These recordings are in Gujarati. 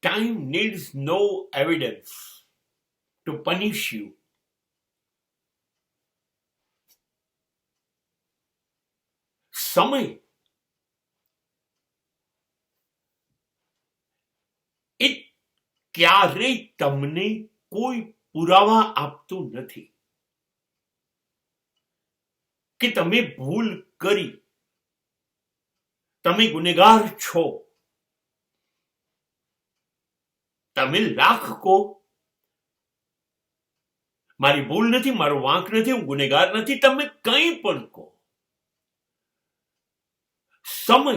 time needs no evidence to punish you. સમય એ ક્યારેય તમને કોઈ પુરાવા આપતું નથી કે તમે ભૂલ કરી, તમે ગુનેગાર છો. તમે લાખ કહો, મારી ભૂલ નથી, મારો વાંક નથી, હું ગુનેગાર નથી, તમે કંઈ પણ કહો, સમય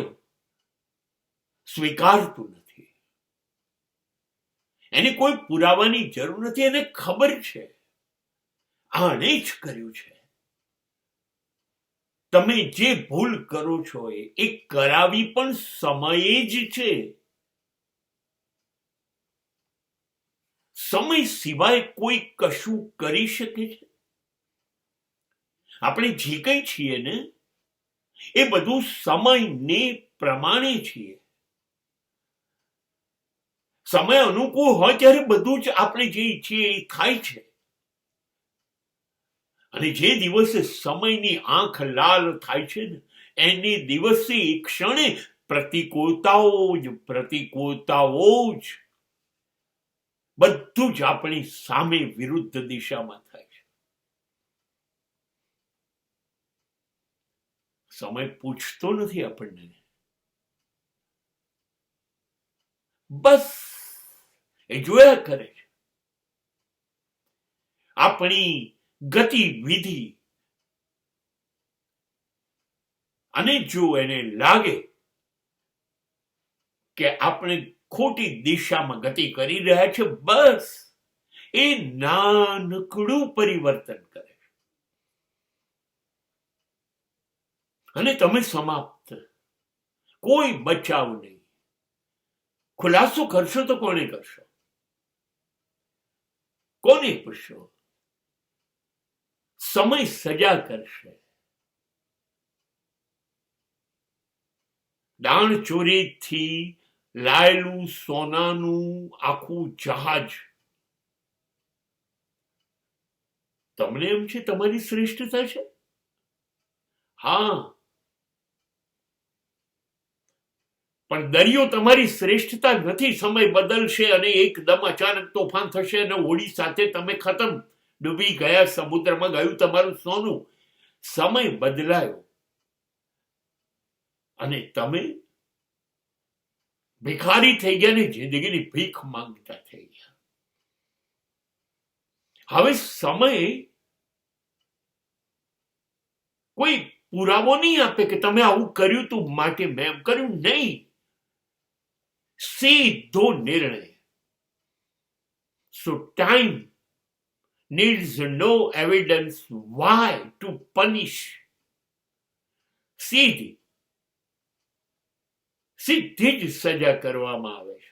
સ્વીકારતું નથી. એને કોઈ પુરાવાની જરૂર નથી. એને ખબર છે આણે જ કર્યું છે. તમે જે ભૂલ કરો છો એ કરાવી પણ સમયે જ છે. સમય સિવાય કોઈ કશું કરી શકે છે? આપણે જે કંઈ છીએ ને એ બધું સમયને પ્રમાણે છીએ. સમય અનુકૂળ હોય ત્યારે બધું જ આપણે જે ઈચ્છીએ એ થાય છે. અને જે દિવસે સમયની આંખ લાલ થાય છે ને એને દિવસે એ ક્ષણે પ્રતિકૂળતાઓ જ બધું જ આપણી સામે વિરુદ્ધ દિશામાં થાય છે. સમય પૂછતો નથી આપણને, બસ એ જોયા કરે છે. આપણી ગતિવિધિ અને જો એને લાગે કે આપણે ખોટી દિશામાં ગતિ કરી રહ્યા છે, બસ એ નાનકડું પરિવર્તન કરે છે અને તમે સમાપ્ત. કોઈ બચાવ નહીં. ખુલાસો કરશો તો કોને કરશો? કોને પૂછશો? સમય સજા કરશે. દાણચોરીથી લાયેલું સોનાનું આખું જહાજ તમને એમ છે તમારી શ્રેષ્ઠતા છે? હા, પણ દરિયો તમારી શ્રેષ્ઠતા નથી. સમય બદલશે અને એકદમ અચાનક તોફાન થશે અને હોડી સાથે તમે ખતમ, ડૂબી ગયા, સમુદ્રમાં ગયું તમારું સોનું. સમય બદલાયો અને તમે ભિખારી થઈ ગયા ને જિંદગીની ભીખ માંગતા થઈ ગયા. હવે સમય કોઈ પુરાવો નહીં આપે કે તમે આવું કર્યું તું માટે મેં એમ કર્યું. નહીં, સીધો નિર્ણય. So time needs no evidence why to punish. સીધી જ સજા કરવામાં આવે છે.